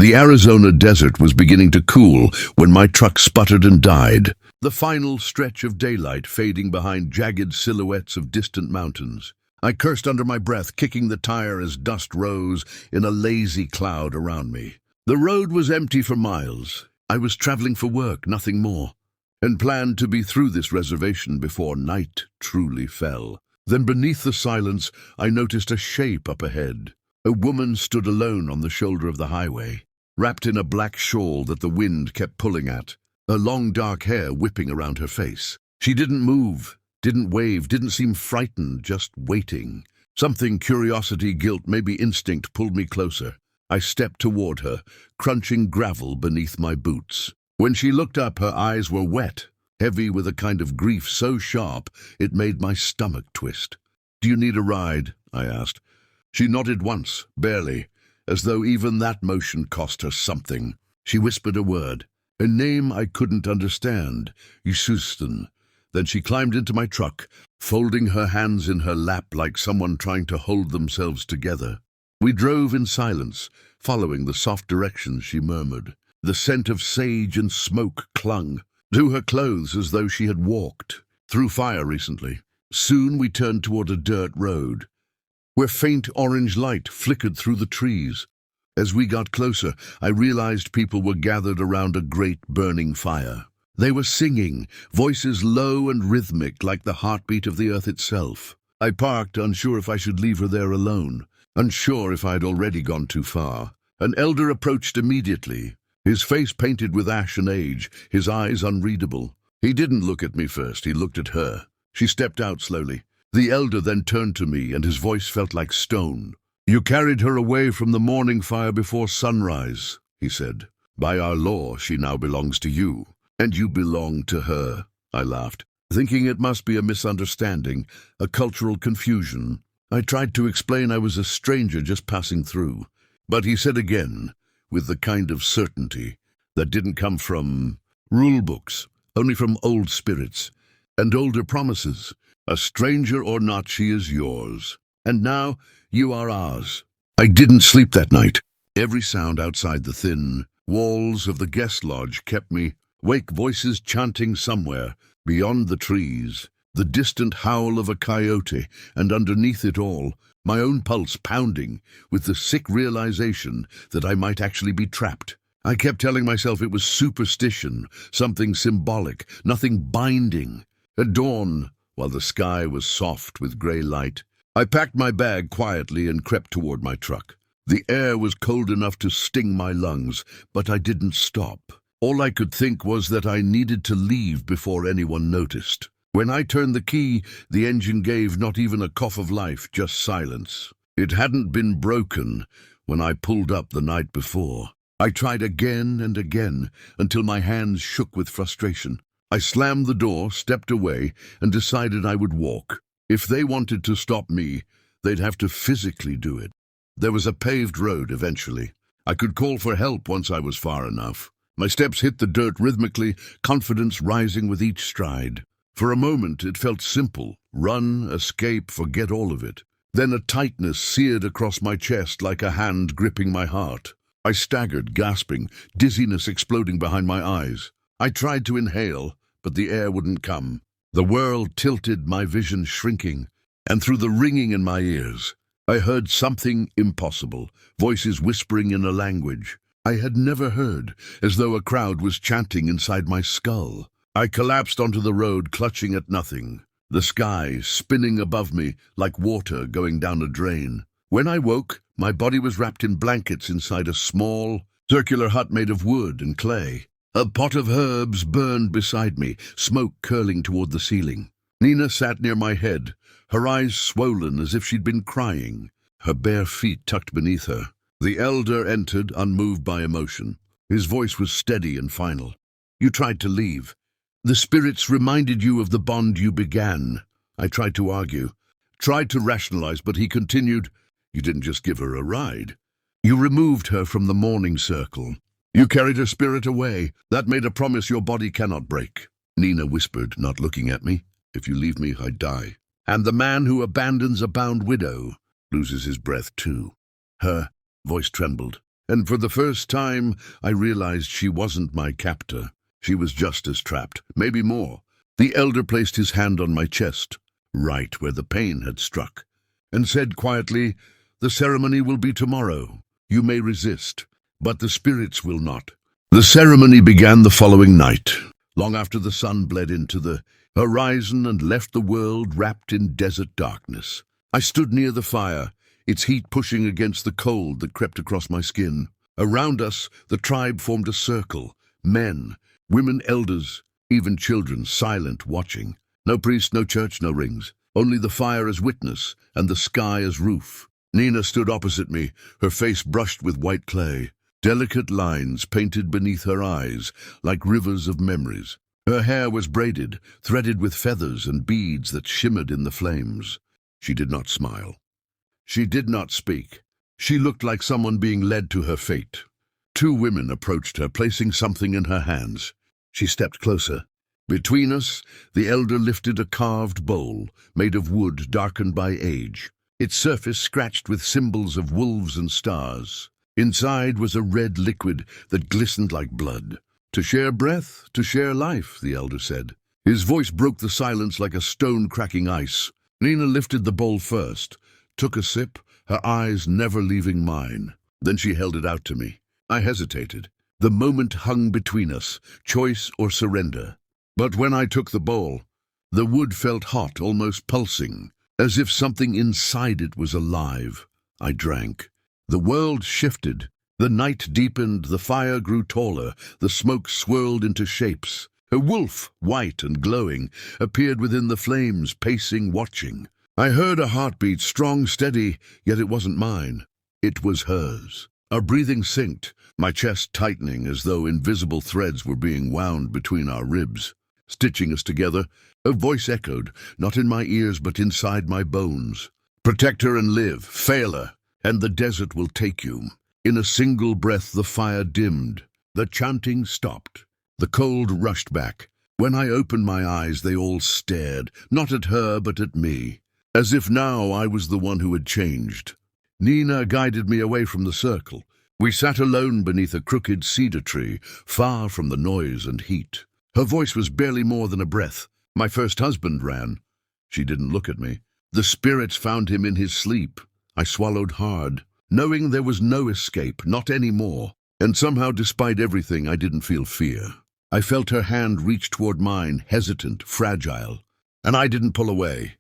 The Arizona desert was beginning to cool when my truck sputtered and died, the final stretch of daylight fading behind jagged silhouettes of distant mountains. I cursed under my breath, kicking the tire as dust rose in a lazy cloud around me. The road was empty for miles. I was traveling for work, nothing more, and planned to be through this reservation before night truly fell. Then beneath the silence, I noticed a shape up ahead. A woman stood alone on the shoulder of the highway, wrapped in a black shawl that the wind kept pulling at, her long dark hair whipping around her face. She didn't move, didn't wave, didn't seem frightened, just waiting. Something, curiosity, guilt, maybe instinct, pulled me closer. I stepped toward her, crunching gravel beneath my boots. When she looked up, her eyes were wet, heavy with a kind of grief so sharp it made my stomach twist. "Do you need a ride?" I asked. She nodded once, barely, as though even that motion cost her something. She whispered a word, a name I couldn't understand, Yusustan. Then she climbed into my truck, folding her hands in her lap like someone trying to hold themselves together. We drove in silence, following the soft directions she murmured. The scent of sage and smoke clung to her clothes as though she had walked through fire recently. Soon we turned toward a dirt road, where faint orange light flickered through the trees. As we got closer, I realized people were gathered around a great burning fire. They were singing, voices low and rhythmic like the heartbeat of the earth itself. I parked, unsure if I should leave her there alone, unsure if I'd already gone too far. An elder approached immediately, his face painted with ash and age, his eyes unreadable. He didn't look at me first, he looked at her. She stepped out slowly. The elder then turned to me, and his voice felt like stone. "You carried her away from the morning fire before sunrise," he said. "By our law, she now belongs to you, and you belong to her." I laughed, thinking it must be a misunderstanding, a cultural confusion. I tried to explain I was a stranger just passing through, but he said again, with the kind of certainty that didn't come from rule books, only from old spirits and older promises. "A stranger or not, she is yours. And now you are ours." I didn't sleep that night. Every sound outside the thin walls of the guest lodge kept me awake, voices chanting somewhere beyond the trees, the distant howl of a coyote, and underneath it all, my own pulse pounding with the sick realization that I might actually be trapped. I kept telling myself it was superstition, something symbolic, nothing binding. At dawn, while the sky was soft with gray light, I packed my bag quietly and crept toward my truck. The air was cold enough to sting my lungs, but I didn't stop. All I could think was that I needed to leave before anyone noticed. When I turned the key, the engine gave not even a cough of life, just silence. It hadn't been broken when I pulled up the night before. I tried again and again until my hands shook with frustration. I slammed the door, stepped away, and decided I would walk. If they wanted to stop me, they'd have to physically do it. There was a paved road eventually. I could call for help once I was far enough. My steps hit the dirt rhythmically, confidence rising with each stride. For a moment it felt simple. Run, escape, forget all of it. Then a tightness seared across my chest like a hand gripping my heart. I staggered, gasping, dizziness exploding behind my eyes. I tried to inhale, but the air wouldn't come. The world tilted, my vision shrinking, and through the ringing in my ears, I heard something impossible, voices whispering in a language I had never heard, as though a crowd was chanting inside my skull. I collapsed onto the road, clutching at nothing, the sky spinning above me like water going down a drain. When I woke, my body was wrapped in blankets inside a small, circular hut made of wood and clay. A pot of herbs burned beside me, smoke curling toward the ceiling. Nina sat near my head, her eyes swollen as if she'd been crying, her bare feet tucked beneath her. The elder entered, unmoved by emotion. His voice was steady and final. "You tried to leave. The spirits reminded you of the bond you began." I tried to argue, tried to rationalize, but he continued, "You didn't just give her a ride. You removed her from the mourning circle. You carried her spirit away. That made a promise your body cannot break." Nina whispered, not looking at me. "If you leave me, I die. And the man who abandons a bound widow loses his breath too." Her voice trembled. And for the first time, I realized she wasn't my captor. She was just as trapped, maybe more. The elder placed his hand on my chest, right where the pain had struck, and said quietly, "The ceremony will be tomorrow. You may resist, but the spirits will not." The ceremony began the following night, long after the sun bled into the horizon and left the world wrapped in desert darkness. I stood near the fire, its heat pushing against the cold that crept across my skin. Around us, the tribe formed a circle, men, women, elders, even children, silent, watching. No priest, no church, no rings. Only the fire as witness and the sky as roof. Nina stood opposite me, her face brushed with white clay. Delicate lines painted beneath her eyes, like rivers of memories. Her hair was braided, threaded with feathers and beads that shimmered in the flames. She did not smile. She did not speak. She looked like someone being led to her fate. Two women approached her, placing something in her hands. She stepped closer. Between us, the elder lifted a carved bowl, made of wood darkened by age, its surface scratched with symbols of wolves and stars. Inside was a red liquid that glistened like blood. "To share breath, to share life," the elder said. His voice broke the silence like a stone cracking ice. Nina lifted the bowl first, took a sip, her eyes never leaving mine. Then she held it out to me. I hesitated. The moment hung between us, choice or surrender. But when I took the bowl, the wood felt hot, almost pulsing, as if something inside it was alive. I drank. The world shifted. The night deepened, the fire grew taller, the smoke swirled into shapes. A wolf, white and glowing, appeared within the flames, pacing, watching. I heard a heartbeat, strong, steady, yet it wasn't mine. It was hers. Our breathing synced, my chest tightening as though invisible threads were being wound between our ribs. Stitching us together, a voice echoed, not in my ears but inside my bones. "Protect her and live. Fail her, and the desert will take you." In a single breath the fire dimmed. The chanting stopped. The cold rushed back. When I opened my eyes, they all stared, not at her but at me, as if now I was the one who had changed. Nina guided me away from the circle. We sat alone beneath a crooked cedar tree, far from the noise and heat. Her voice was barely more than a breath. "My first husband ran." She didn't look at me. "The spirits found him in his sleep." I swallowed hard, knowing there was no escape, not anymore. And somehow, despite everything, I didn't feel fear. I felt her hand reach toward mine, hesitant, fragile. And I didn't pull away.